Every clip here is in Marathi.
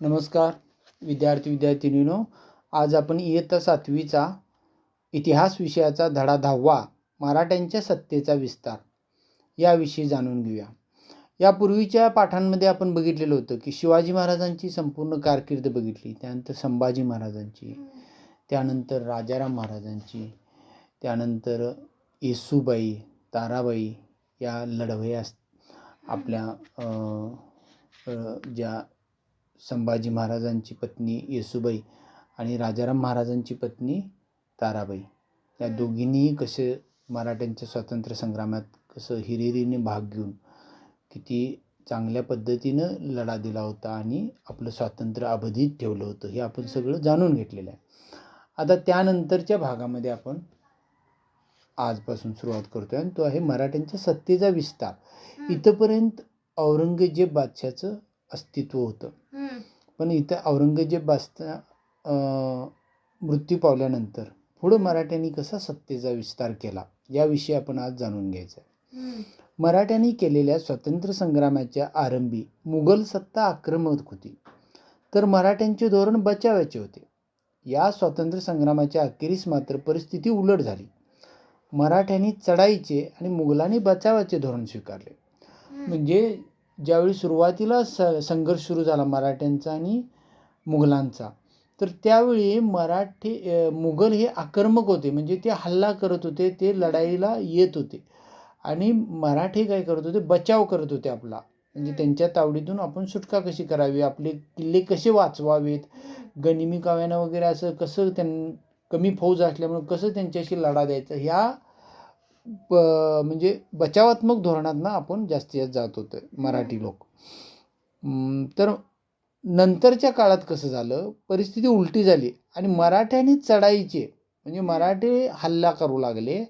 नमस्कार विद्यार्थिनींनो, आज आपण इयत्ता 7वीचा इतिहास विषयाचा धडा 10वा मराठ्यांच्या सत्तेचा विस्तार याविषयी जाणून घेऊया. यापूर्वीच्या पाठांमध्ये आपण बघितलेलं होतं की शिवाजी महाराजांची संपूर्ण कारकीर्द बघितली, त्यानंतर संभाजी महाराजांची, त्यानंतर राजाराम महाराजांची, त्यानंतर येसूबाई, ताराबाई या लढवय्या आपल्या ज्या संभाजी महाराजांची पत्नी येसूबाई आणि राजाराम महाराजांची पत्नी ताराबाई या दोघींनीही कसे मराठ्यांच्या स्वातंत्र्य संग्रामात कसं हिरिरीने भाग घेऊन किती चांगल्या पद्धतीनं लढा दिला होता आणि आपलं स्वातंत्र्य अबाधित ठेवलं होतं हे आपण सगळं जाणून घेतलेलं आहे. आता त्यानंतरच्या भागामध्ये आपण आजपासून सुरुवात करतोय आणि तो आहे मराठ्यांच्या सत्तेचा विस्तार. इथपर्यंत औरंगजेब बादशाचं अस्तित्व होतं, पण इथं औरंगजेब मृत्यू पावल्यानंतर पुढं मराठ्यांनी कसा सत्तेचा विस्तार केला याविषयी आपण आज जाणून घ्यायचं आहे. मराठ्यांनी केलेल्या स्वातंत्र्य संग्रामाच्या आरंभी मुघल सत्ता आक्रमक होती, तर मराठ्यांचे धोरण बचावायचे होते. या स्वातंत्र्य संग्रामाच्या अखेरीस मात्र परिस्थिती उलट झाली. मराठ्यांनी चढाईचे आणि मुघलांनी बचावाचे धोरण स्वीकारले. म्हणजे ज्यावेळी सुरुवातीला संघर्ष सुरू झाला मराठ्यांचा आणि मुघलांचा, तर त्यावेळी मुघल हे आक्रमक होते, म्हणजे ते हल्ला करत होते, ते लढाईला येत होते आणि मराठी काय करत होते, बचाव करत होते आपला. म्हणजे त्यांच्या तावडीतून आपण सुटका कशी करावी, आपले किल्ले कसे वाचवावेत, गनिमी काव्यानं वगैरे असं कसं कमी फौज असल्यामुळे कसं त्यांच्याशी लढा द्यायचा, ह्या म्हणजे बचावात्मक धोरणातनं आपण जास्तीत जात होतं मराठी लोक. तर नंतरच्या काळात कसं झालं, परिस्थिती उलटी झाली आणि मराठ्यांनी चढाईचे म्हणजे मराठे हल्ला करू लागले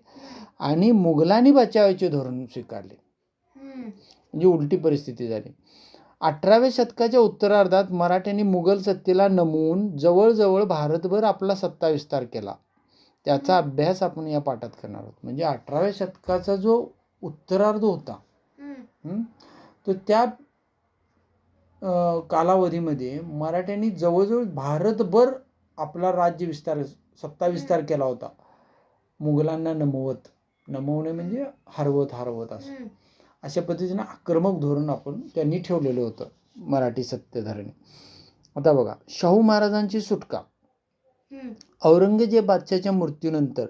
आणि मुघलांनी बचावायचे धोरण स्वीकारले. म्हणजे उलटी परिस्थिती झाली. 18व्या शतकाच्या उत्तरार्धात मराठ्यांनी मुघल सत्तेला नमवून जवळजवळ भारतभर आपला सत्ता विस्तार केला. त्याचा अभ्यास आपण या पाठात करणार आहोत. म्हणजे 18व्या शतकाचा जो उत्तरार्ध होता तो त्या कालावधीमध्ये मराठ्यांनी जवळजवळ भारतभर आपला सत्ता विस्तार केला होता. मुघलांना नमवणे म्हणजे हरवत असं अशा पद्धतीनं आक्रमक धोरण त्यांनी ठेवलेलं होतं मराठी सत्तेधाऱ्यांनी. आता बघा, शाहू महाराजांची सुटका. औरंगजेब बादशाच्या मृत्यूनंतर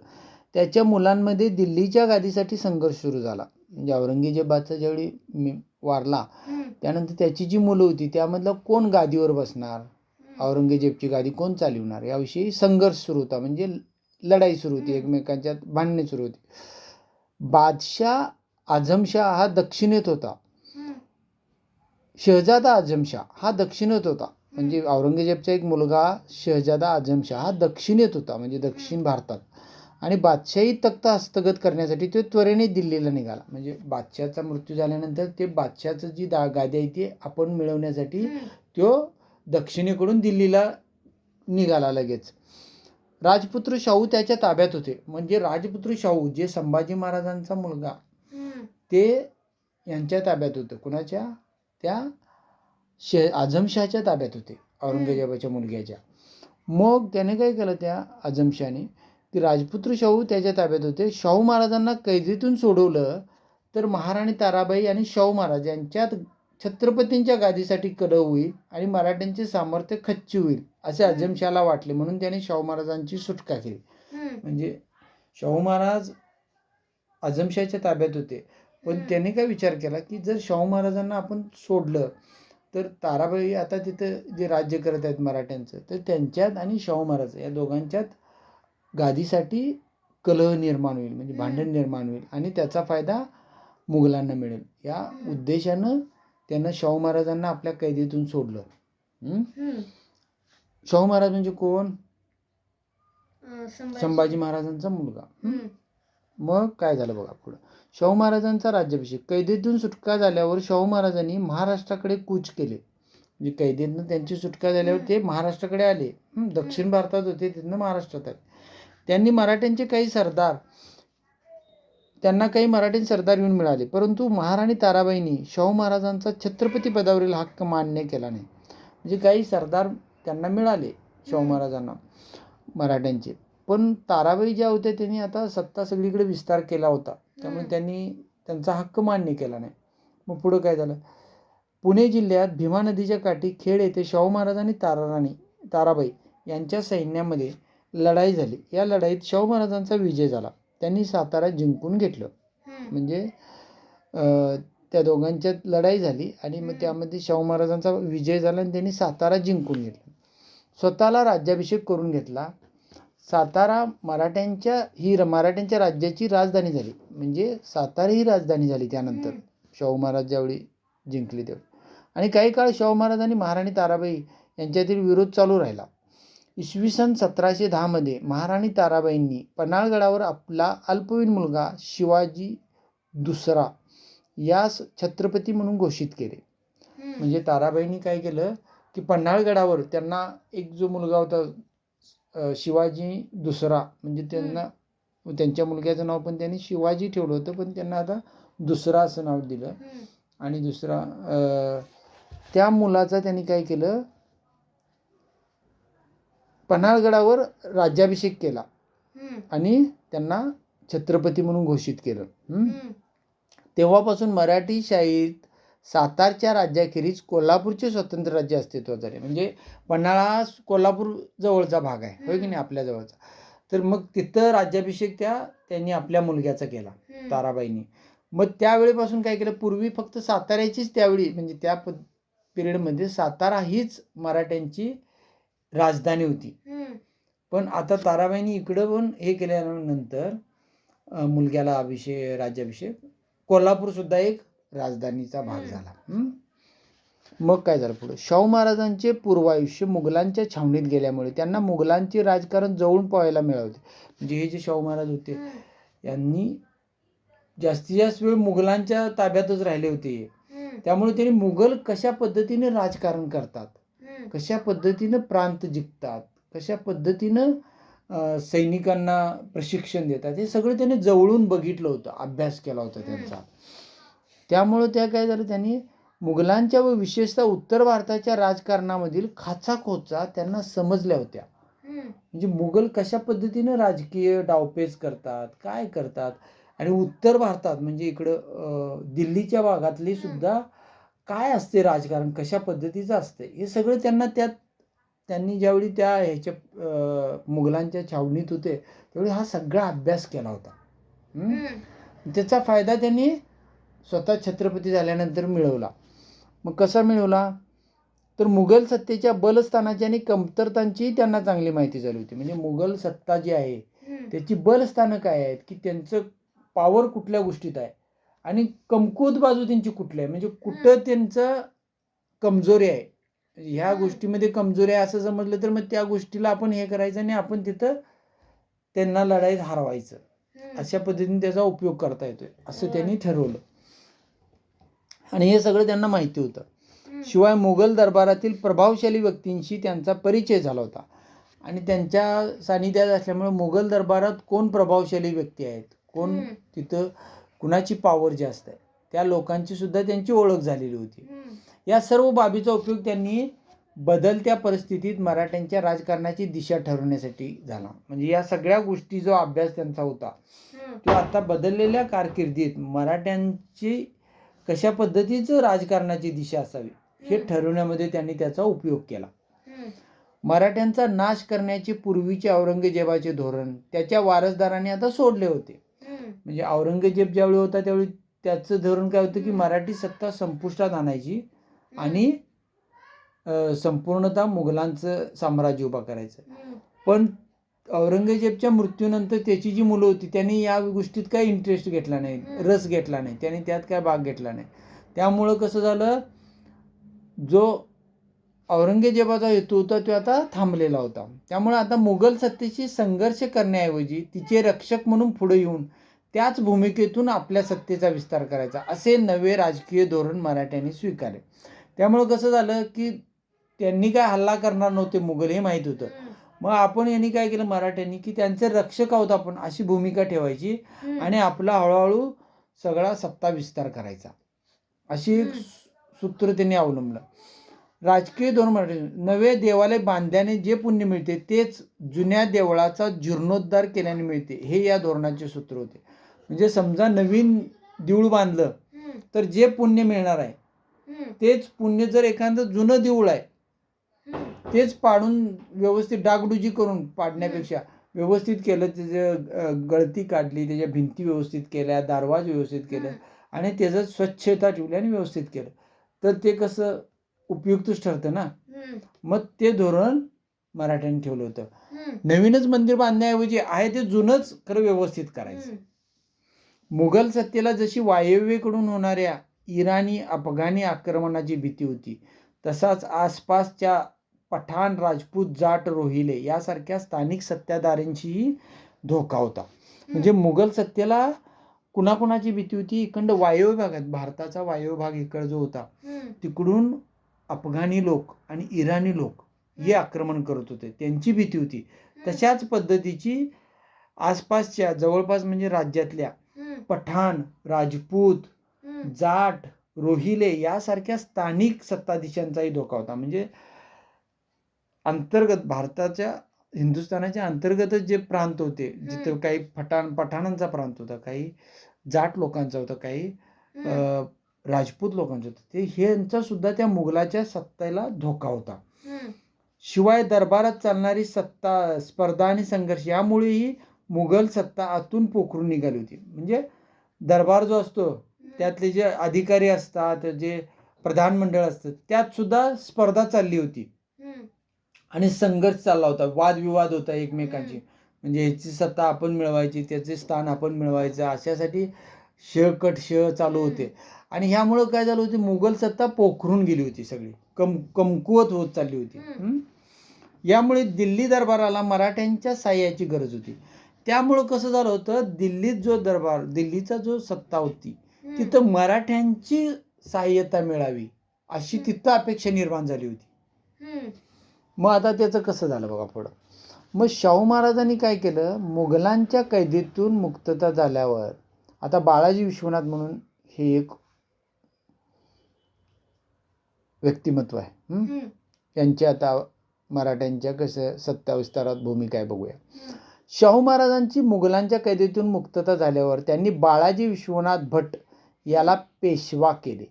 त्याच्या मुलांमध्ये दिल्लीच्या गादीसाठी संघर्ष सुरू झाला. म्हणजे औरंगजेब बादशाह ज्यावेळी वारला त्यानंतर त्याची जी मुलं होती त्यामधला कोण गादीवर बसणार, औरंगजेबची गादी कोण चालवणार याविषयी संघर्ष सुरू होता. म्हणजे लढाई सुरू होती, एकमेकांच्यात भांडणे सुरू होती. बादशाह आझमशाह हा दक्षिणेत होता, शहजादा आझमशाह हा दक्षिणेत होता. म्हणजे औरंगजेबचा एक मुलगा शहजादा आझमशाह हा दक्षिणेत होता, म्हणजे दक्षिण भारतात. आणि बादशाही तख्त हस्तगत करण्यासाठी तो त्वरेने दिल्लीला निघाला. म्हणजे बादशाचा मृत्यू झाल्यानंतर ते बादशाचं जी गादी आहे ती आपण मिळवण्यासाठी तो दक्षिणेकडून दिल्लीला निघाला लगेच. राजपुत्र शाहू त्याच्या ताब्यात होते. म्हणजे राजपुत्र शाहू जे संभाजी महाराजांचा मुलगा ते यांच्या ताब्यात होतं. कुणाच्या? त्या आझमशाहच्या ताब्यात होते, औरंगजेबाच्या मुलग्याच्या. मग त्याने काय केलं, त्या आझमशाहने, की राजपुत्र शाहू त्याच्या ताब्यात होते. शाहू महाराजांना कैदेतून सोडवलं तर महाराणी ताराबाई आणि शाहू महाराज यांच्यात छत्रपतींच्या गादीसाठी कलह होईल आणि मराठ्यांचे सामर्थ्य खच्ची होईल असे आझमशाहला वाटले, म्हणून त्याने शाहू महाराजांची सुटका केली. म्हणजे शाहू महाराज आझमशाहच्या ताब्यात होते, पण त्याने काय विचार केला की जर शाहू महाराजांना आपण सोडलं तर ताराबाई आता तिथं जे राज्य करत आहेत मराठ्यांचं, तर त्यांच्यात आणि शाहू महाराज या दोघांच्यात गादीसाठी कलह निर्माण होईल, म्हणजे भांडण निर्माण होईल आणि त्याचा फायदा मुघलांना मिळेल. या उद्देशानं त्यानं शाहू महाराजांना आपल्या कैदेतून सोडलं. शाहू महाराज म्हणजे कोण? संभाजी महाराजांचा मुलगा. मग काय झालं बघा पुढं. शाहू महाराजांचा राज्याभिषेक. कैदेतून सुटका झाल्यावर शाहू महाराजांनी महाराष्ट्राकडे कूच केले. म्हणजे कैदेतून त्यांची सुटका झाल्यावर ते महाराष्ट्राकडे आले. दक्षिण भारतात होते, तिथनं महाराष्ट्रात आले. त्यांना काही मराठी सरदार येऊन मिळाले, परंतु महाराणी ताराबाईंनी शाहू महाराजांचा छत्रपती पदावरील हक्क मान्य केला नाही. म्हणजे काही सरदार त्यांना मिळाले शाहू महाराजांना मराठ्यांचे. पण ताराबाई ज्या होत्या त्यांनी आता सत्ता सगळीकडे विस्तार केला होता, त्यामुळे त्यांनी त्यांचा हक्क मान्य केला नाही. मग पुढं काय झालं, पुणे जिल्ह्यात भीमा नदीच्या काठी खेड येथे शाहू महाराज आणि ताराबाई यांच्या सैन्यामध्ये लढाई झाली. या लढाईत शाहू महाराजांचा विजय झाला. त्यांनी सातारा जिंकून घेतलं. म्हणजे त्या दोघांच्यात लढाई झाली आणि मग त्यामध्ये शाहू महाराजांचा विजय झाला आणि त्यांनी सातारा जिंकून घेतला. स्वतःला राज्याभिषेक करून घेतला. सातारा मराठ्यांच्या राज्याची राजधानी झाली. म्हणजे सातारा ही राजधानी झाली त्यानंतर शाहू महाराज ज्यावेळी जिंकले तेव्हा. आणि काही काळ शाहू महाराज आणि महाराणी ताराबाई यांच्यातील विरोध चालू राहिला. इसवी सन 1710 मध्ये महाराणी ताराबाईंनी पन्हाळगडावर आपला अल्पवयीन मुलगा शिवाजी दुसरा यास छत्रपती म्हणून घोषित केले. म्हणजे ताराबाईंनी काय केलं की पन्हाळगडावर त्यांना एक जो मुलगा होता शिवाजी दुसरा, म्हणजे त्यांच्या मुलग्याचं नाव पण त्यांनी शिवाजी ठेवलं होतं, पण त्यांना आता दुसरा असं नाव दिलं. आणि दुसरा त्या मुलाचा त्यांनी काय केलं, पन्हाळगडावर राज्याभिषेक केला आणि त्यांना छत्रपती म्हणून घोषित केलं. तेव्हापासून मराठी शाहीत सातारच्या राज्याखेरीज कोल्हापूरचे स्वतंत्र राज्य अस्तित्वात झाले. म्हणजे पन्हाळा कोल्हापूर जवळचा भाग आहे, होय की नाही, आपल्या जवळचा. तर मग तिथं राज्याभिषेक त्यांनी आपल्या मुलग्याचा केला ताराबाईंनी. मग त्यावेळेपासून काय केलं, पूर्वी फक्त साताऱ्याचीच त्यावेळी म्हणजे त्या पिरियडमध्ये सातारा हीच मराठ्यांची राजधानी होती. पण आता ताराबाईंनी इकडं पण हे केल्यानंतर मुलग्याला राज्याभिषेक कोल्हापूर सुद्धा एक राजधानीचा भाग झाला. मग काय झालं पुढे, शाहू महाराजांचे पूर्वायुष्य मुघलांच्या छावणीत गेल्यामुळे त्यांना मुघलांचे राजकारण जवळून पाहायला मिळाले. म्हणजे हे जे शाहू महाराज होते यांनी जास्तीत जास्त वेळ मुघलांच्या ताब्यातच राहिले होते. त्यामुळे त्यांनी मुघल कशा पद्धतीने राजकारण करतात, कशा पद्धतीनं प्रांत जिंकतात, कशा पद्धतीनं सैनिकांना प्रशिक्षण देतात, हे सगळं त्यांनी जवळून बघितलं होतं, अभ्यास केला होता त्यांचा. त्यामुळं काय झालं, त्यांनी मुघलांच्या व विशेषतः उत्तर भारताच्या राजकारणामधील खाचाखोचा त्यांना समजल्या होत्या. म्हणजे मुघल कशा पद्धतीनं राजकीय डावपेच करतात, काय करतात, आणि उत्तर भारतात म्हणजे इकडं दिल्लीच्या भागातली सुद्धा काय असते राजकारण, कशा पद्धतीचं असते, हे सगळं त्यांनी ज्यावेळी त्या मुघलांच्या छावणीत होते त्यावेळी हा सगळा अभ्यास केला होता. त्याचा फायदा त्यांनी स्वतः छत्रपती झाल्यानंतर मिळवला. मग कसा मिळवला, तर मुघल सत्तेच्या बलस्थानाची आणि कमतरतांची त्यांना चांगली माहिती झाली होती. म्हणजे मुघल सत्ता जी आहे त्याची बलस्थानं काय आहेत, की त्यांचं पॉवर कुठल्या गोष्टीत आहे आणि कमकुवत बाजू त्यांची कुठली आहे, म्हणजे कुठं त्यांचं कमजोरी आहे, ह्या गोष्टीमध्ये कमजोरी आहे असं समजलं तर मग त्या गोष्टीला आपण हे करायचं आणि आपण तिथं त्यांना लढाईत हरवायचं, अशा पद्धतीने त्याचा उपयोग करता येतोय असं त्यांनी ठरवलं. आणि हे सगळं त्यांना माहिती होतं. शिवाय मुघल दरबारातील प्रभावशाली व्यक्तींशी त्यांचा परिचय झाला होता आणि त्यांच्या सानिध्यात असल्यामुळे मुघल दरबारात कोण प्रभावशाली व्यक्ती आहेत, कोण तिथं कुणाची पॉवर जास्त आहे, त्या लोकांची सुद्धा त्यांची ओळख झालेली होती. या सर्व बाबीचा उपयोग त्यांनी बदलत्या परिस्थितीत मराठ्यांच्या राजकारणाची दिशा ठरवण्यासाठी झाला. म्हणजे या सगळ्या गोष्टी जो अभ्यास त्यांचा होता तो आता बदललेल्या कारकिर्दीत मराठ्यांची कशा पद्धतीचं राजकारणाची दिशा असावी हे ठरवण्यामध्ये त्यांनी त्याचा उपयोग केला. मराठ्यांचा नाश करण्याचे पूर्वीचे औरंगजेबाचे धोरण त्याच्या वारसदारांनी आता सोडले होते. म्हणजे औरंगजेब ज्यावेळी होता त्यावेळी त्याचं धोरण काय होतं की मराठी सत्ता संपुष्टात आणायची आणि संपूर्णतः मुघलांचं साम्राज्य उभा करायचं. पण औरंगजेबच्या मृत्यूनंतर त्याची जी मुलं होती त्यांनी या गोष्टीत काही इंटरेस्ट घेतला नाही, रस घेतला नाही, त्यांनी त्यात काय भाग घेतला नाही. त्यामुळं कसं झालं, जो औरंगजेबाचा हेतू होता तो आता थांबलेला होता. त्यामुळे आता मुघल सत्तेशी संघर्ष करण्याऐवजी तिचे रक्षक म्हणून पुढे येऊन त्याच भूमिकेतून आपल्या सत्तेचा विस्तार करायचा असे नवे राजकीय धोरण मराठ्यांनी स्वीकारले. त्यामुळं कसं झालं की त्यांनी काय हल्ला करणार नव्हते मुघल हे माहीत होतं. मग आपण यांनी काय केलं मराठ्यांनी की त्यांचे रक्षक आहोत आपण अशी भूमिका ठेवायची आणि आपला हळूहळू सगळा सत्ता विस्तार करायचा, अशी एक सूत्र त्यांनी अवलंबलं. राजकीय धोरण मराठी नवे देवालय बांधल्याने जे पुण्य मिळते तेच जुन्या देवळाचा जीर्णोद्धार केल्याने मिळते, हे या धोरणाचे सूत्र होते. म्हणजे समजा नवीन देऊळ बांधलं तर जे पुण्य मिळणार आहे तेच पुण्य जर एखादं जुनं देऊळ आहे तेच पाडून व्यवस्थित डागडुजी करून पाडण्यापेक्षा व्यवस्थित केलं, त्याचं गळती काढली, त्याच्या भिंती व्यवस्थित केल्या, दारवाज व्यवस्थित केलं आणि त्याचं स्वच्छता ठेवली आणि व्यवस्थित केलं तर ते कसं उपयुक्तच ठरतं ना. मग ते धोरण मराठ्यांनी ठेवलं होतं. नवीनच मंदिर बांधण्याऐवजी आहे ते जुनंच खरं व्यवस्थित करायचं. मुघल सत्तेला जशी वायव्येकडून होणाऱ्या इराणी अफगाणी आक्रमणाची भीती होती तसाच आसपासच्या पठाण, राजपूत, जाट, रोहिले यासारख्या स्थानिक सत्ताधाऱ्यांचीही धोका होता. म्हणजे मुघल सत्तेला कुणाकुणाची भीती होती? इकडं वायव्य भागात, भारताचा वायव्य भाग इकडं जो होता तिकडून अफगाणी लोक आणि इराणी लोक हे आक्रमण करत होते, त्यांची भीती होती. तशाच पद्धतीची आसपासच्या जवळपास म्हणजे राज्यातल्या पठाण, राजपूत, जाट, रोहिले यासारख्या स्थानिक सत्ताधीशांचाही धोका होता. म्हणजे अंतर्गत भारताच्या हिंदुस्थानाच्या अंतर्गतच जे प्रांत होते जिथं काही पठाणांचा प्रांत होता, काही जाट लोकांचा होता, काही राजपूत लोकांचं होतं, ते ह्यांचा सुद्धा त्या मुघलाच्या सत्तेला धोका होता. शिवाय दरबारात चालणारी सत्ता स्पर्धा आणि संघर्ष यामुळेही मुघल सत्ता आतून पोखरून निघाली होती. म्हणजे दरबार जो असतो त्यातले जे अधिकारी असतात, जे प्रधानमंडळ असतं, त्यात सुद्धा स्पर्धा चालली होती आणि संघर्ष चालला होता, वादविवाद होता एकमेकांची. म्हणजे ह्याची सत्ता आपण मिळवायची, त्याचे स्थान आपण मिळवायचं, अशासाठी कट चालू होते. आणि ह्यामुळं काय झालं होतं, मुघल सत्ता पोखरून गेली होती, सगळी कमकुवत होत चालली होती. यामुळे दिल्ली दरबाराला मराठ्यांच्या साह्याची गरज होती. त्यामुळं कसं झालं होतं, दिल्लीत जो दरबार, दिल्लीचा जो सत्ता होती तिथं मराठ्यांची सहाय्यता मिळावी अशी तिथं अपेक्षा निर्माण झाली होती. मग आता त्याचं कसं झालं बघा पुढं. मग शाहू महाराजांनी काय केलं, मुघलांच्या कैदेतून मुक्तता झाल्यावर आता बाळाजी विश्वनाथ म्हणून हे एक व्यक्तिमत्व आहे. यांची आता मराठ्यांच्या कसं सत्ता विस्तारात भूमिका आहे बघूया. शाहू महाराजांची मुघलांच्या कैदेतून मुक्तता झाल्यावर त्यांनी बाळाजी विश्वनाथ भट याला पेशवा केले.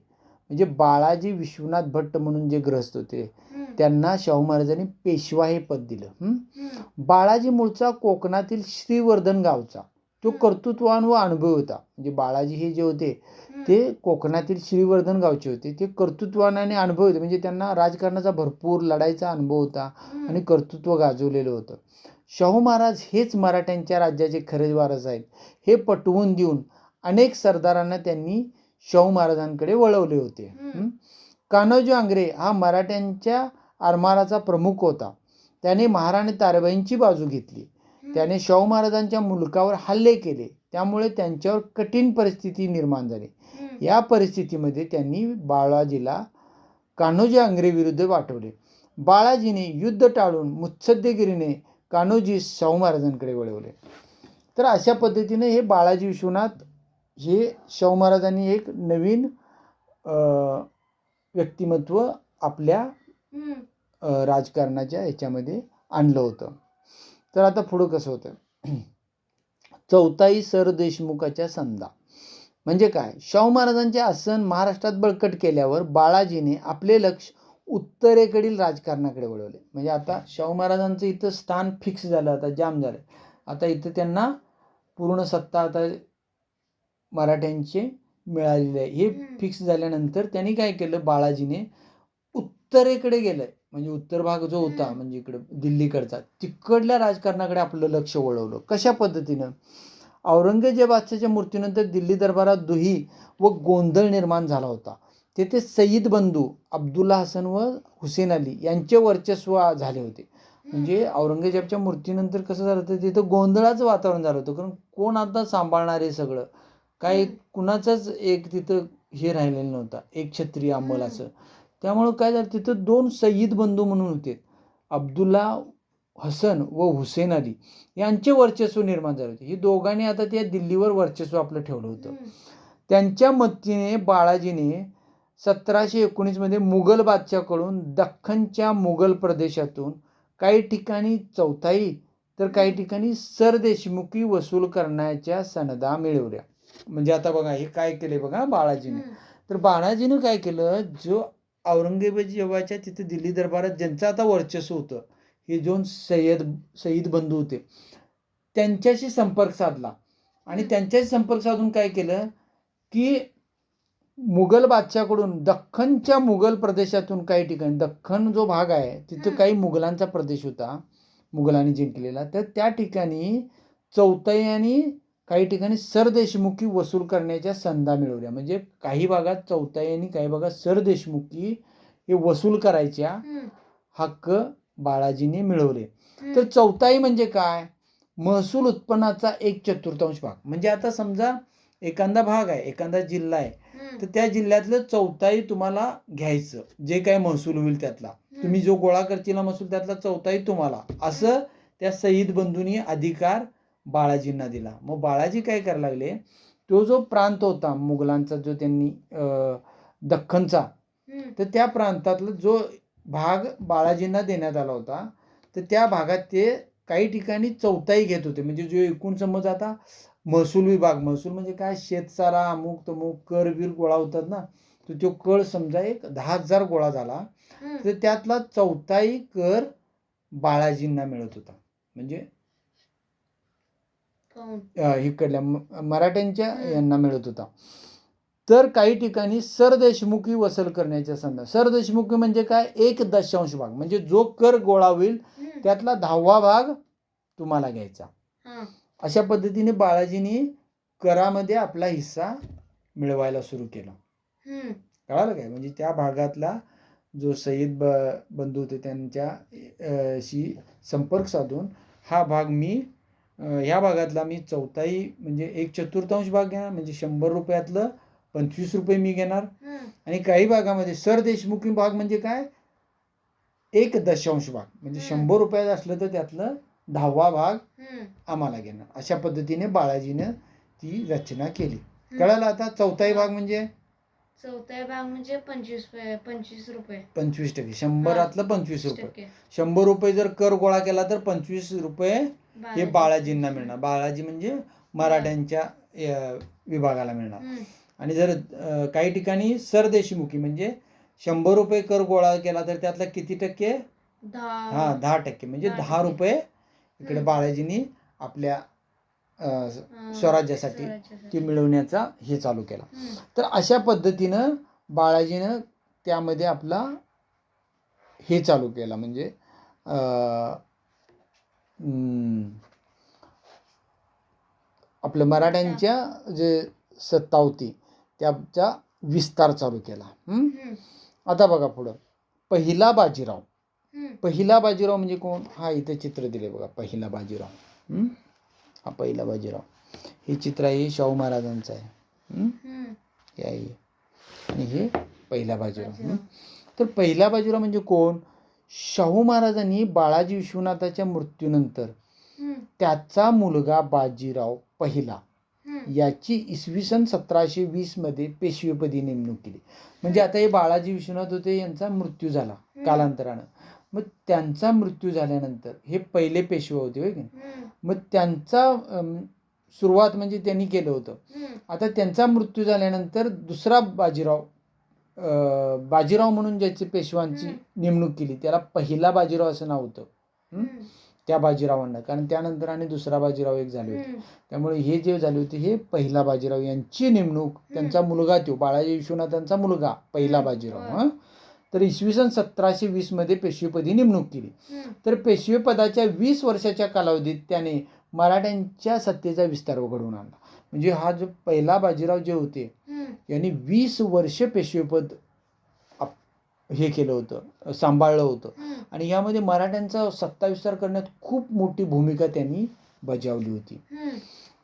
म्हणजे बाळाजी विश्वनाथ भट्ट म्हणून जे गृहस्थ होते त्यांना शाहू महाराजांनी पेशवा हे पद दिलं. बाळाजी मूळचा कोकणातील श्रीवर्धन गावचा, तो कर्तृत्वान व अनुभवी होता. म्हणजे बाळाजी हे जे होते ते कोकणातील श्रीवर्धन गावचे होते, ते कर्तृत्वान आणि अनुभवी होते. म्हणजे त्यांना राजकारणाचा भरपूर लढाईचा अनुभव होता आणि कर्तृत्व गाजवलेलं होतं. शाहू महाराज हेच मराठ्यांच्या राज्याचे खरे वारस आहेत हे पटवून देऊन अनेक सरदारांना त्यांनी शाहू महाराजांकडे वळवले होते. कान्होजी आंग्रे हा मराठ्यांच्या आरमाराचा प्रमुख होता. त्याने महाराणी ताराबाईंची बाजू घेतली. त्याने शाहू महाराजांच्या मुलकावर हल्ले केले, त्यामुळे त्यांच्यावर कठीण परिस्थिती निर्माण झाली. या परिस्थितीमध्ये त्यांनी बाळाजीला कान्होजी आंग्रे विरुद्ध पाठवले. बाळाजीने युद्ध टाळून मुत्सद्देगिरीने कान्होजी शाहू महाराजांकडे वळवले. तर अशा पद्धतीने हे बाळाजी विश्वनाथ हे शाहू महाराजांनी एक नवीन व्यक्तिमत्व आपल्या राजकारणाच्या ह्याच्यामध्ये आणलं होतं. तर आता पुढं कसं होतं, चौथाई सर देशमुखाच्या संधा. म्हणजे काय, शाहू महाराजांचे आसन महाराष्ट्रात बळकट केल्यावर बाळाजीने आपले लक्ष उत्तरेकडील राजकारणाकडे वळवले. म्हणजे आता शाहू महाराजांचं इथं स्थान फिक्स झालं, आता जाम झालं. आता इथं त्यांना पूर्ण सत्ता आता मराठ्यांचे मिळालेले आहे हे फिक्स झाल्यानंतर त्यांनी काय केलं, बाळाजीने उत्तरेकडे गेलंय. म्हणजे उत्तर भाग जो होता म्हणजे इकडं दिल्लीकडचा, तिकडल्या राजकारणाकडे आपलं लक्ष वळवलं. कशा पद्धतीनं, औरंगजेब बादशाच्या मृत्यूनंतर दिल्ली दरबारात दुही व गोंधळ निर्माण झाला होता. तेथे सईद बंधू अब्दुल्ला हसन व हुसेन अली यांचे वर्चस्व झाले होते. म्हणजे औरंगजेबच्या मृत्यूनंतर कसं झालं होतं, तिथं गोंधळाचं वातावरण झालं होतं. कारण कोण आता सांभाळणार आहे सगळं, काय कुणाचंच एक तिथं हे राहिलेलं नव्हता, एक क्षत्रिय अंमल असं. त्यामुळं काय झालं, तिथं दोन सईद बंधू म्हणून होते, अब्दुल्ला हसन व हुसेन अली यांचे वर्चस्व निर्माण झाले होते. ही दोघांनी आता त्या दिल्लीवर वर्चस्व आपलं ठेवलं होतं. त्यांच्या मदतीने बाळाजीने 1719 मध्ये मुघल बादशाहकडून दख्खनच्या मुघल प्रदेशातून काही ठिकाणी चौथाई तर काही ठिकाणी सरदेशमुखी वसूल करण्याच्या सनदा मिळवल्या. म्हणजे आता बघा हे काय केले बघा बाळाजीने. तर बाळाजीनं काय केलं, जो औरंगजेब जेव्हाच्या तिथे दिल्ली दरबारात ज्यांचं आता वर्चस्व होतं, हे दोन सय्यद बंधू होते, त्यांच्याशी संपर्क साधला आणि त्यांच्याशी संपर्क साधून काय केलं की मुघल बादशाहकडून दख्खनच्या मुघल प्रदेशातून काही ठिकाणी, दख्खन जो भाग आहे तिथं काही मुघलांचा प्रदेश होता मुघलांनी जिंकलेला, तर त्या ठिकाणी चौथाई आणि काही ठिकाणी सरदेशमुखी वसूल करण्याच्या संधी मिळवल्या. म्हणजे काही भागात चौथाई आणि काही भागात सरदेशमुखी हे वसूल करायच्या हक्क बाळाजीने मिळवले. तर चौथाई म्हणजे काय, महसूल उत्पन्नाचा 1/4 भाग. म्हणजे आता समजा एखादा भाग आहे, एखादा जिल्हा आहे, तर त्या जिल्ह्यातलं चौथाई तुम्हाला घ्यायचं, जे काय महसूल होईल त्यातला, तुम्ही जो गोळा करतील महसूल त्यातला चौथाई तुम्हाला, असं त्या सय्यद बंधूंनी अधिकार बाळाजींना दिला. मग बाळाजी काय करायला लागले, तो जो प्रांत होता मुघलांचा जो त्यांनी दख्खनचा, तर त्या प्रांतातला जो भाग बाळाजींना देण्यात आला होता, तर त्या भागात ते काही ठिकाणी चौथाई घेत होते. म्हणजे जो एकूण समज आता महसूल विभाग, महसूल म्हणजे काय, शेतसारा अमुक तमुक कर बीर गोळा होतात ना, तर तो कर समजा एक 10,000 गोळा झाला, तर त्यातला चौथाई कर बाळाजींना मिळत होता. म्हणजे इकडल्या मराठ्यांच्या यांना मिळत होता. तर काही ठिकाणी सरदेशमुखी वसूल करण्याच्या संधी. सरदेशमुखी म्हणजे काय, 1/10 भाग, म्हणजे जो कर गोळा होईल त्यातला 10वा भाग तुम्हाला घ्यायचा. अशा पद्धतीने बाळाजींनी करामध्ये आपला हिस्सा मिळवायला सुरू केला. कळालं काय, म्हणजे त्या भागातला जो सय्यद बंधू होते त्यांच्या शी संपर्क साधून हा भाग मी ह्या भागातला मी चौथाई म्हणजे 1/4 भाग घेणार, म्हणजे 100 रुपयातलं 25 रुपये मी घेणार. आणि काही भागामध्ये सरदेशमुखी भाग म्हणजे काय, 1/10 भाग, म्हणजे 100 रुपयात असलं तर त्यातलं 10वा भाग आम्हाला घेणार. अशा पद्धतीने बाळाजीनं ती रचना केली. कळालं आता. चौथाई भाग म्हणजे 25 रुपये, 25%, 100रातलं 25 रुपये. 100 रुपये जर कर गोळा केला तर 25 रुपये हे बाळाजींना मिळणार. बाळाजी म्हणजे मराठ्यांच्या विभागाला मिळणार. आणि जर काही ठिकाणी सरदेशमुखी म्हणजे 100 रुपये कर गोळा केला तर त्यातला किती टक्के, 10%, म्हणजे 10 रुपये इकडे बाळाजींनी आपल्या स्वराज्यासाठी ते मिळवण्याचा हे चालू केला. तर अशा पद्धतीनं बाळाजीनं त्यामध्ये आपला हे चालू केला, म्हणजे आपलं मराठ्यांच्या जे सत्ता होती त्याचा विस्तार चालू केला. आता बघा पुढं पहिला बाजीराव. पहिला बाजीराव म्हणजे कोण, हा इथे चित्र दिले बघा, पहिला बाजीराव. हा पहिला बाजीराव, हे चित्र आहे शाहू महाराजांचं आहे. हे आहे आणि हे पहिला बाजीराव. तर पहिला बाजीराव म्हणजे कोण, शाहू महाराजांनी बाळाजी विश्वनाथाच्या मृत्यूनंतर त्याचा मुलगा बाजीराव पहिला याची इसवी सन 1720 मध्ये पेशवेपदी नेमणूक केली. म्हणजे आता हे बाळाजी विश्वनाथ होते, यांचा मृत्यू झाला कालांतरानं. मग त्यांचा मृत्यू झाल्यानंतर हे पहिले पेशवे होते होय की. मग त्यांचा सुरुवात म्हणजे त्यांनी केलं होतं. आता त्यांचा मृत्यू झाल्यानंतर दुसरा बाजीराव म्हणून ज्याची पेशवांची नेमणूक केली त्याला पहिला बाजीराव असं नाव होतं त्या बाजीरावांना, कारण त्यानंतर आणि दुसरा बाजीराव एक झाले होते. त्यामुळे हे जे झाले होते हे पहिला बाजीराव यांची नेमणूक, त्यांचा मुलगा तो बाळाजी विश्वनाथांचा मुलगा पहिला बाजीराव, तर इसवी सन 1720 मध्ये पेशवेपदी नेमणूक केली. तर पेशवेपदाच्या 20 वर्षाच्या कालावधीत त्याने मराठ्यांच्या सत्तेचा विस्तार घडवून आणला. म्हणजे हा जो पहिला बाजीराव जे होते यांनी 20 वर्ष पेशवेपद हे केलं होतं, सांभाळलं होतं. आणि यामध्ये मराठ्यांचा सत्ता विस्तार करण्यात खूप मोठी भूमिका त्यांनी बजावली होती.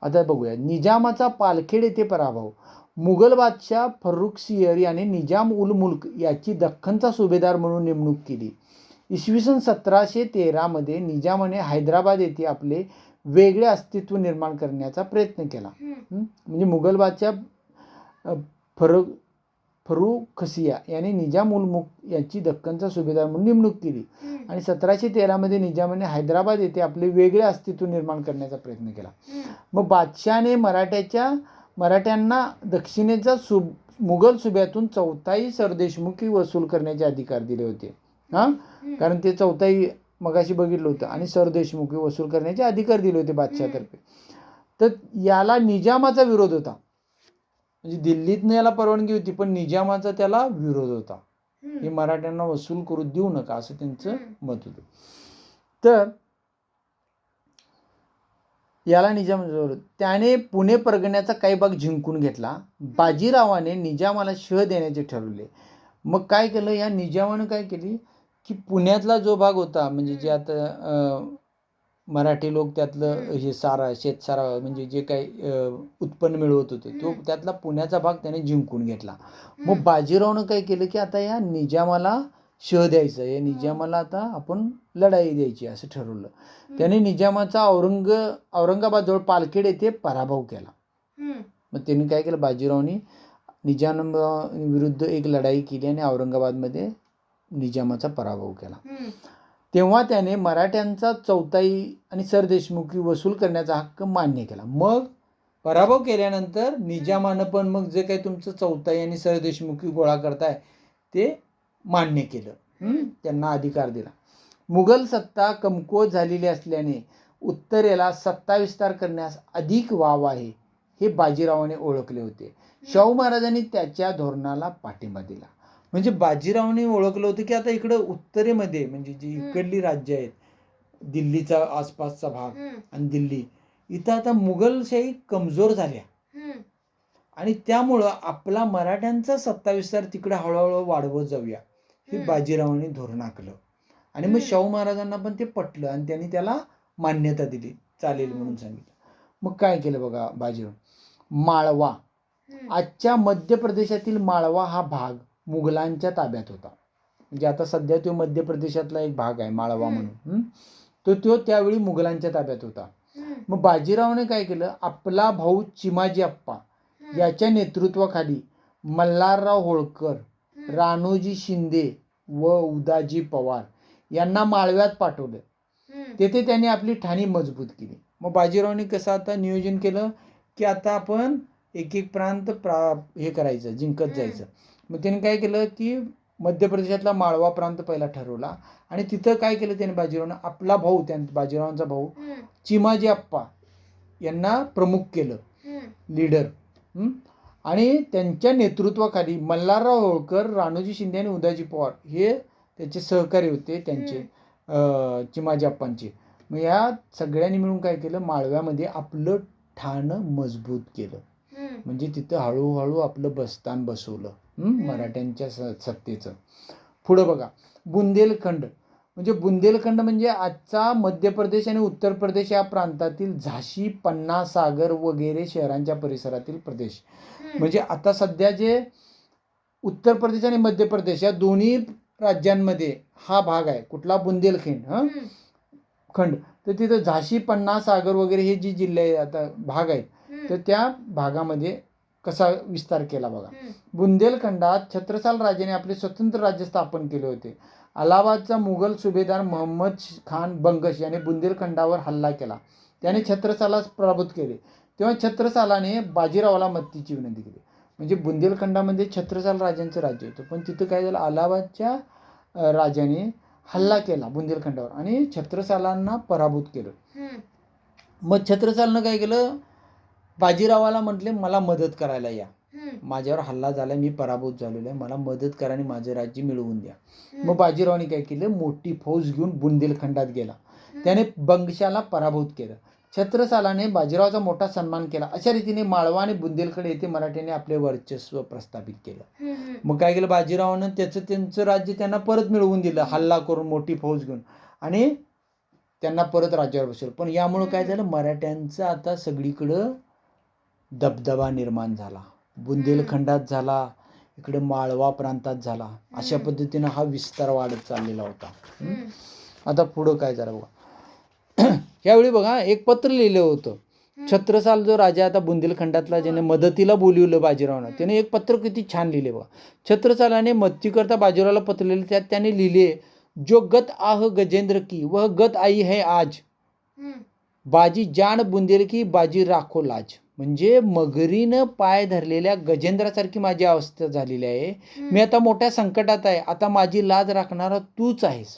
आता बघूया निजामाचा पालखेड येथे पराभव. मुघल बादशाह फर्रुखसिंह याने निजाम उल मुल्क याची दख्खनचा सुभेदार म्हणून नेमणूक केली. इसवी सन 1713 मध्ये निजामाने हैदराबाद येथे आपले वेगळे अस्तित्व निर्माण करण्याचा प्रयत्न केला. म्हणजे मुघल बादशाह फरुखसिया याने निजाम उल मुल्क यांची दख्खनचा सुभेदार म्हणून नेमणूक केली आणि 1713 निजामाने हैदराबाद येथे आपले वेगळे अस्तित्व निर्माण करण्याचा प्रयत्न केला. मग बादशहाने मराठ्यांना दक्षिणेचा मुघल सुभ्यातून चौथाई सरदेशमुखी वसूल करण्याचे अधिकार दिले होते. कारण ते चौथाई मगाशी बघितलं होतं आणि सरदेशमुखी वसूल करण्याचे अधिकार दिले होते बादशहातर्फे. तर याला निजामाचा विरोध होता. म्हणजे दिल्लीतनं याला परवानगी होती पण निजामाचा त्याला विरोध होता. हे मराठ्यांना वसूल करू देऊ नका असं त्यांचं मत होतं. तर याला निजाम त्याने पुणे परगण्याचा काही भाग जिंकून घेतला. बाजीरावाने निजामाला शह देण्याचे ठरवले. मग काय केलं, या निजामानं काय केली की पुण्यातला जो भाग होता म्हणजे जे आता मराठी लोक त्यातलं हे सारा शेतसारा म्हणजे जे काही उत्पन्न मिळवत होते तो त्यातला पुण्याचा भाग त्याने जिंकून घेतला. मग बाजीरावनं काय केलं की आता या निजामाला शह द्यायचं, या निजामाला आता आपण लढाई द्यायची असं ठरवलं. त्याने निजामाचा औरंगाबाद जवळ पालखेड येथे पराभव केला. मग त्यांनी काय केलं, बाजीरावनी निजाम विरुद्ध एक लढाई केली आणि औरंगाबादमध्ये निजामाचा पराभव केला. तेव्हा त्याने मराठ्यांचा चौथाई आणि सरदेशमुखी वसूल करण्याचा हक्क मान्य केला. मग पराभव केल्यानंतर निजामानं पण मग जे काही तुमचं चौथाई आणि सरदेशमुखी गोळा करताय ते मान्य केलं. त्यांना अधिकार दिला. मुघल सत्ता कमकुवत झालेली असल्याने उत्तरेला सत्ता विस्तार करण्यास अधिक वाव आहे हे बाजीरावाने ओळखले होते. शाहू महाराजांनी त्याच्या धोरणाला पाठिंबा दिला. म्हणजे बाजीरावने ओळखलं होतं की आता इकडं उत्तरेमध्ये म्हणजे जी इकडली राज्य आहेत, दिल्लीचा आसपासचा भाग आणि दिल्ली, इथं आता मुघलशाही कमजोर झाल्या आणि त्यामुळं आपला मराठ्यांचा सत्ता विस्तार तिकडे हळूहळू वाढवत जाऊया हे बाजीरावाने धोरण आखलं. आणि मग शाहू महाराजांना पण ते पटलं आणि त्यांनी त्याला मान्यता दिली, चालेल म्हणून सांगितलं. मग काय केलं बघा बाजीराव, माळवा आजच्या मध्य प्रदेशातील माळवा हा भाग मुघलांच्या ताब्यात होता. म्हणजे आता सध्या तो मध्य प्रदेशातला एक भाग आहे माळवा म्हणून, तो त्यावेळी मुघलांच्या ताब्यात होता. मग बाजीरावने काय केलं, आपला भाऊ चिमाजी अप्पा याच्या नेतृत्वाखाली मल्हारराव होळकर, राणोजी शिंदे व उदाजी पवार यांना माळव्यात पाठवलं. तेथे त्यांनी आपली ठाणी मजबूत केली. मग बाजीरावने कसं आता नियोजन केलं की आता आपण एक एक प्रांत हे करायचं, जिंकत जायचं. मग त्याने काय केलं की मध्य प्रदेशातला माळवा प्रांत पहिला ठरवला आणि तिथं काय केलं त्याने बाजीरावनं, आपला भाऊ बाजीरावांचा भाऊ चिमाजी अप्पा यांना प्रमुख केलं, लीडर. आणि त्यांच्या नेतृत्वाखाली मल्हारराव होळकर, राणोजी शिंदे आणि उदाजी पवार हे त्याचे सहकारी होते, त्यांचे चिमाजी अप्पांचे. मग या सगळ्यांनी मिळून काय केलं, माळव्यामध्ये आपलं ठाणं मजबूत केलं. म्हणजे तिथं हळूहळू आपलं बस्तान बसवलं मराठ्यांच्या सत्तेचं. पुढं बघा, बुंदेलखंड म्हणजे आजचा मध्य प्रदेश आणि उत्तर प्रदेश या प्रांतातील झाशी, पन्ना, सागर वगैरे शहरांच्या परिसरातील प्रदेश. म्हणजे आता सध्या जे उत्तर प्रदेश आणि मध्य प्रदेश या दोन्ही राज्यांमध्ये हा भाग आहे, कुठला, बुंदेलखंड खंड. तर तिथं झाशी, पन्ना, सागर वगैरे हे जी जिल्हे आता भाग आहेत, तर त्या भागामध्ये कसा विस्तार केला बघा. बुंदेलखंडात छत्रसाल राजाने आपले स्वतंत्र राज्य स्थापन केले होते. अलाहाबादचा मुघल सुभेदार मोहम्मद खान बंगश याने बुंदेलखंडावर हल्ला केला. त्याने छत्रसालास पराभूत केले. तेव्हा छत्रसालाने बाजीरावाला मदतीची विनंती केली. म्हणजे बुंदेलखंडामध्ये छत्रसाल राजांचं राज्य होतं, पण तिथं काय झालं, अलाहाबादच्या राजाने हल्ला केला बुंदेलखंडावर आणि छत्रसालांना पराभूत केलं. मग छत्रसालनं काय केलं, बाजीरावाला म्हटले मला मदत करायला या, माझ्यावर हल्ला झाला, मी पराभूत झालेलो आहे, मला मदत करा आणि माझं राज्य मिळवून द्या. मग बाजीरावाने काय केलं, मोठी फौज घेऊन बुंदेलखंडात गेला. त्याने बंगशाला पराभूत केलं. छत्रसालाने बाजीरावाचा मोठा सन्मान केला. अशा रीतीने माळवा आणि बुंदेलखंड येथे मराठ्यांनी आपले वर्चस्व प्रस्थापित केलं. मग काय केलं, बाजीरावानं त्यांचं राज्य त्यांना परत मिळवून दिलं, हल्ला करून मोठी फौज घेऊन, आणि त्यांना परत राज्यावर बसवलं. पण यामुळं काय झालं, मराठ्यांचं आता सगळीकडं दबदबा निर्माण झाला. बुंदेलखंडात झाला, इकडे माळवा प्रांतात झाला. अशा पद्धतीनं हा विस्तार वाढत चाललेला होता. आता पुढं काय झालं बघा, यावेळी बघा एक पत्र लिहिलं होतं छत्रसाल जो राजा आता बुंदेलखंडातला, ज्याने मदतीला बोलवलं बाजीरावानं, त्याने एक पत्र किती छान लिहिले बघा. छत्रसालाने मदतीकरता बाजीरावाला पत्र लिहिले. त्यात त्याने लिहिले, जो गत आह गजेंद्र की वह गत आई है आज, बाजी जान बुंदेल की बाजी राखो लाज. म्हणजे मगरीनं पाय धरलेल्या गजेंद्रासारखी माझी अवस्था झालेली आहे. मी आता मोठ्या संकटात आहे. आता माझी लाज राखणारा तूच आहेस.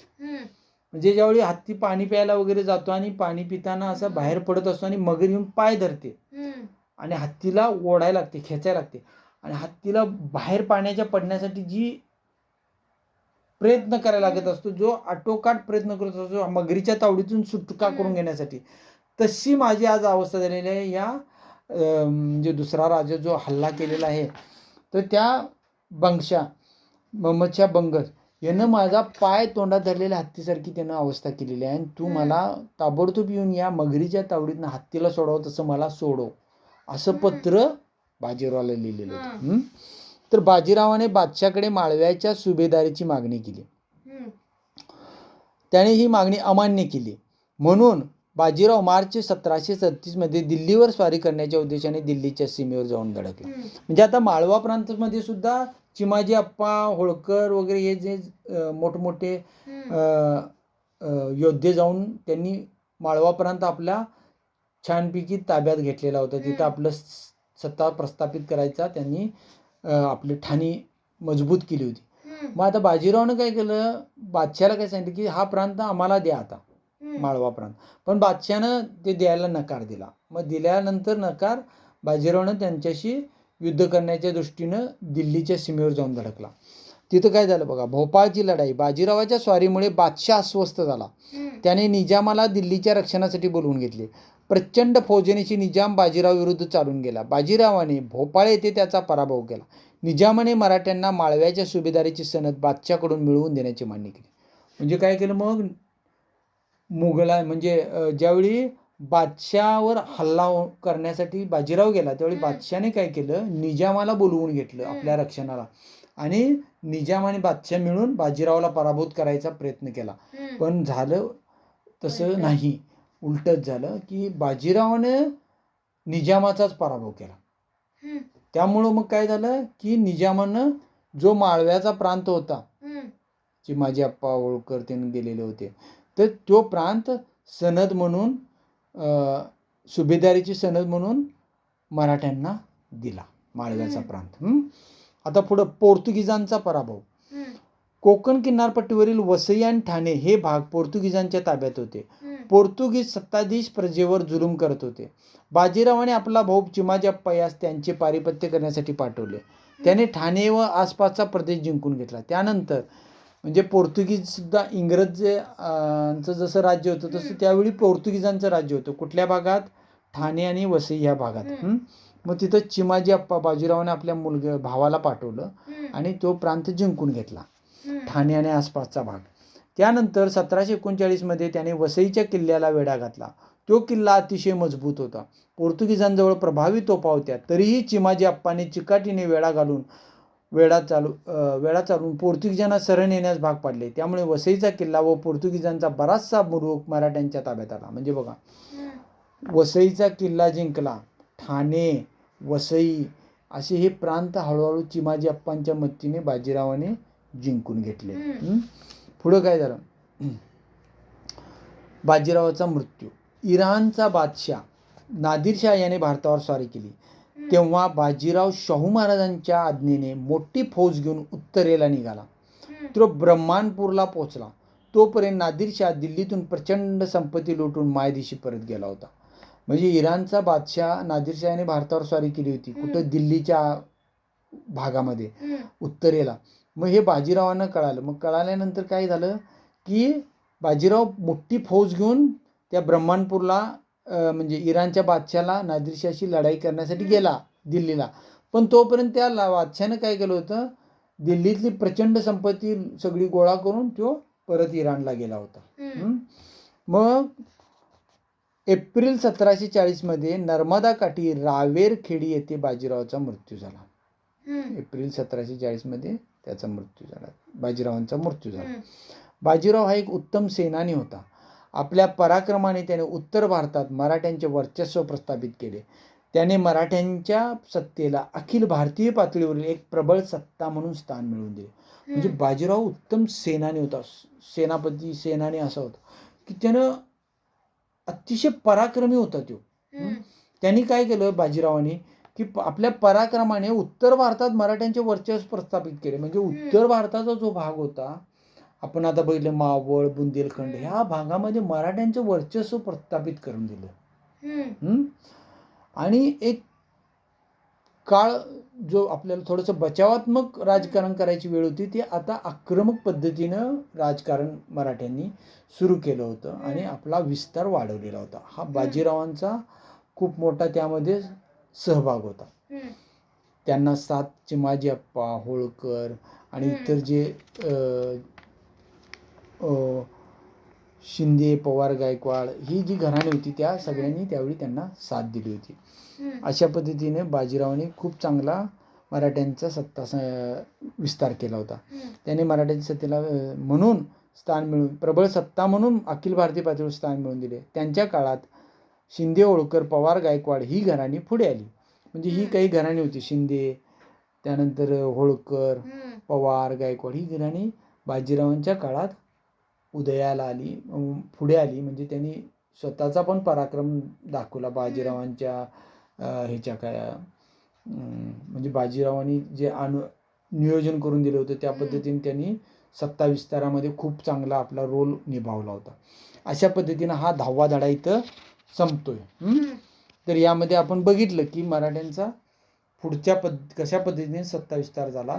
म्हणजे ज्यावेळी हत्ती पाणी प्यायला वगैरे जातो आणि पाणी पिताना असं बाहेर पडत असतो आणि मगर येऊन पाय धरते आणि हत्तीला ओढायला लागते, खेचायला लागते, आणि हत्तीला बाहेर पाण्याच्या पडण्यासाठी जी प्रयत्न करायला लागत असतो, जो आटोकाट प्रयत्न करत असतो मगरीच्या तावडीतून सुटका करून घेण्यासाठी, तशी माझी आज अवस्था झालेली आहे. या म्हणजे दुसरा राजा जो हल्ला केलेला आहे, तर त्या बंगशा मोहम्मदशा बंगस यानं माझा पाय तोंडात धरलेल्या हत्तीसारखी त्यानं अवस्था केलेली आहे. आणि तू मला ताबडतोब येऊन या मगरीच्या तावडीतनं हत्तीला सोडव, तसं मला सोडव, असं पत्र बाजीरावाला लिहिलेलं होतं. तर बाजीरावाने बादशाकडे माळव्याच्या सुभेदारीची मागणी केली. त्याने ही मागणी अमान्य केली. म्हणून बाजीराव मार्च 1737 मध्ये दिल्लीवर स्वारी करण्याच्या उद्देशाने दिल्लीच्या सीमेवर जाऊन धडकला. म्हणजे आता माळवा प्रांतामध्ये सुद्धा चिमाजी अप्पा होळकर वगैरे हे जे मोठमोठे योद्धे जाऊन त्यांनी माळवा प्रांत आपला छानपैकी ताब्यात घेतलेला होता. तिथं आपलं सत्ता प्रस्थापित करायचा त्यांनी आपली ठाणी मजबूत केली होती. मग आता बाजीरावनं काय केलं, बादशाला काय सांगितलं की हा प्रांत आम्हाला द्या आता, माळवा प्रांत. पण बादशानं ते द्यायला नकार दिला. मग दिल्यानंतर नकार बाजीरावनं त्यांच्याशी युद्ध करण्याच्या दृष्टीनं दिल्लीच्या सीमेवर जाऊन धडकला. तिथं काय झालं बघा, भोपाळची लढाई. बाजीरावाच्या स्वारीमुळे बादशाह अस्वस्थ झाला. त्याने निजामाला दिल्लीच्या रक्षणासाठी बोलवून घेतले. प्रचंड फौजेनेशी निजाम बाजीराव विरुद्ध चालून गेला. बाजीरावाने भोपाळ येथे त्याचा पराभव केला. निजामाने मराठ्यांना माळव्याच्या सुभेदारीची सनद बादशाकडून मिळवून देण्याची मागणी केली. म्हणजे काय केलं मग, मुघला म्हणजे ज्यावेळी बादशावर हल्ला करण्यासाठी बाजीराव गेला, त्यावेळी बादशाने काय केलं, निजामाला बोलवून घेतलं आपल्या रक्षणाला, आणि निजाम आणि बादशाह मिळून बाजीरावाला पराभूत करायचा प्रयत्न केला. पण झालं तसं नाही, उलटच झालं की बाजीरावाने निजामाचाच पराभव केला. त्यामुळं मग काय झालं की निजामानं जो माळव्याचा प्रांत होता, चिमाजी अप्पा होळकर त्यांनी गेलेले होते, तर तो प्रांत सनद म्हणून सुभेदारीची सनद म्हणून मराठ्यांना दिला, माळव्याचा प्रांत. आता पुढं पोर्तुगीजांचा पराभव. कोकण किनारपट्टीवरील वसई आणि ठाणे हे भाग पोर्तुगीजांच्या ताब्यात होते. पोर्तुगीज सत्ताधीश प्रजेवर जुलूम करत होते. बाजीरावाने आपला भाऊ चिमाजी अप्पा यास त्यांचे पारिपत्य करण्यासाठी पाठवले. त्याने ठाणे व आसपासचा प्रदेश जिंकून घेतला. त्यानंतर म्हणजे पोर्तुगीज सुद्धा इंग्रजांचं जसं राज्य होतं तसं त्यावेळी पोर्तुगीजांचं राज्य होतं. कुठल्या भागात, ठाणे आणि वसई ह्या भागात. मग तिथं चिमाजी अप्पा बाजीरावाने आपल्या भावाला पाठवलं आणि तो प्रांत जिंकून घेतला, ठाणे आणि आसपासचा भाग. त्यानंतर 1739 मध्ये त्याने वसईच्या किल्ल्याला वेढा घातला. तो किल्ला अतिशय मजबूत होता. पोर्तुगीजांजवळ प्रभावी तोफा होत्या. तरीही चिमाजी अप्पाने चिकाटीने वेढा चालून पोर्तुगीजांना शरण येण्यास भाग पाडले. त्यामुळे वसईचा किल्ला व पोर्तुगीजांचा बराचसा मुलूक मराठ्यांच्या ताब्यात आला. म्हणजे बघा, वसईचा किल्ला जिंकला, ठाणे, वसई असे हे प्रांत हळूहळू चिमाजी अप्पांच्या मदतीने बाजीरावाने जिंकून घेतले. पुढं काय झालं, बाजीरावाचा मृत्यू. इराणचा बादशाह नादिरशाह याने भारतावर स्वारी केली. तेव्हा बाजीराव शाहू महाराजांच्या आज्ञेने मोठी फौज घेऊन उत्तरेला निघाला. तो ब्रह्मानपूरला पोहोचला. तोपर्यंत नादिरशाह दिल्लीतून प्रचंड संपत्ती लुटून मायदेशी परत गेला होता. म्हणजे इराणचा बादशाह नादिरशाह याने भारतावर स्वारी केली होती. कुठं, दिल्लीच्या भागामध्ये, उत्तरेला. मग हे बाजीरावांना कळालं. मग कळाल्यानंतर काय झालं की बाजीराव मोठी फौज घेऊन त्या ब्रह्मानपूरला म्हणजे इराणच्या बादशाला नादिरशाहशी लढाई करण्यासाठी गेला दिल्लीला. पण तोपर्यंत त्या बादशानं काय केलं होतं, दिल्लीतली प्रचंड संपत्ती सगळी गोळा करून तो परत इराणला गेला होता. मग एप्रिल 1740 मध्ये नर्मदा काठी रावेरखेडी येथे बाजीरावाचा मृत्यू झाला. एप्रिल 1740 मध्ये त्याचा मृत्यू झाला, बाजीरावांचा मृत्यू झाला. बाजीराव हा एक उत्तम सेनानी होता आपल्या पराक्रमाने त्याने उत्तर भारतात मराठ्यांचे वर्चस्व प्रस्थापित केले. त्याने मराठ्यांच्या सत्तेला अखिल भारतीय पातळीवरील एक प्रबळ सत्ता म्हणून स्थान मिळवून दिले. म्हणजे बाजीराव उत्तम सेनानी होता, सेनानी असा होता की त्यानं अतिशय पराक्रमी होता तो. त्यांनी काय केलं बाजीरावाने की आपल्या पराक्रमाने उत्तर भारतात मराठ्यांचे वर्चस्व प्रस्थापित केले. म्हणजे उत्तर भारताचा जो भाग होता, आपण आता बघितलं मावळ, बुंदेलखंड, ह्या भागामध्ये मराठ्यांचं वर्चस्व प्रस्थापित करून दिलं. आणि एक काळ जो आपल्याला थोडंसं बचावात्मक राजकारण करायची वेळ होती, ती आता आक्रमक पद्धतीनं राजकारण मराठ्यांनी सुरू केलं होतं आणि आपला विस्तार वाढवलेला होता. हा बाजीरावांचा खूप मोठा त्यामध्ये सहभाग होता. त्यांना सात चिमाजी अप्पा, होळकर आणि इतर जे शिंदे, पवार, गायकवाड ही जी घराणी होती त्या सगळ्यांनी त्यावेळी त्यांना साथ दिली होती. अशा पद्धतीने बाजीरावाने खूप चांगला मराठ्यांचा सत्ता विस्तार केला होता. त्याने मराठ्यांच्या सत्तेला म्हणून स्थान मिळवून प्रबळ सत्ता म्हणून अखिल भारतीय पातळीवर स्थान मिळवून दिले. त्यांच्या काळात शिंदे, होळकर, पवार, गायकवाड ही घराणी पुढे आली. म्हणजे ही काही घराणी होती, शिंदे, त्यानंतर होळकर, पवार, गायकवाड ही घराणी बाजीरावांच्या काळात उदयाला आली, पुढे आली. म्हणजे त्यांनी स्वतःचा पण पराक्रम दाखवला बाजीरावांच्या ह्याच्या काय म्हणजे बाजीरावांनी जे नियोजन करून दिलं होतं त्या पद्धतीने त्यांनी सत्ता विस्तारामध्ये खूप चांगला आपला रोल निभावला होता. अशा पद्धतीनं हा 10वा धडा इथं संपतोय. तर यामध्ये आपण बघितलं की मराठ्यांचा पुढच्या कशा पद्धतीने सत्ता विस्तार झाला,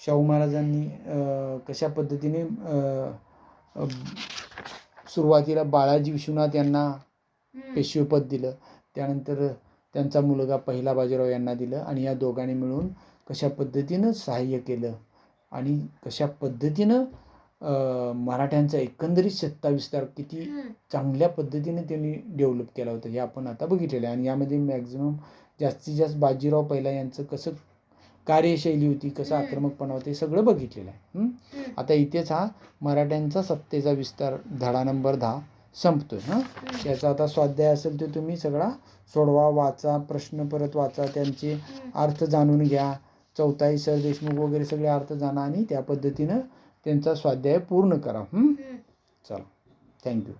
शाहू महाराजांनी कशा पद्धतीने सुरुवातीला बाळाजी विश्वनाथ यांना पेशवेपद दिलं, त्यानंतर त्यांचा मुलगा पहिला बाजीराव यांना दिलं आणि या दोघांनी मिळून कशा पद्धतीनं सहाय्य केलं आणि कशा पद्धतीनं मराठ्यांचा एकंदरीत सत्ता विस्तार किती चांगल्या पद्धतीने त्यांनी डेव्हलप केला होता हे आपण आता बघितलेलं आहे. आणि यामध्ये मॅक्झिमम जास्तीत जास्त बाजीराव पहिला यांचं कसं कार्यशैली होती, कसं आक्रमकपणा होता हे सगळं बघितलेलं आहे. आता इथेच हा मराठ्यांचा सत्तेचा विस्तार धडा नंबर 10 संपतोय. याचा आता स्वाध्याय असेल तर तुम्ही सगळा सोडवा, वाचा, प्रश्न परत वाचा, त्यांचे अर्थ जाणून घ्या. चौथाई, सर देशमुख वगैरे सगळे अर्थ जाणा आणि त्या पद्धतीनं त्यांचा स्वाध्याय पूर्ण करा. चला, थँक्यू.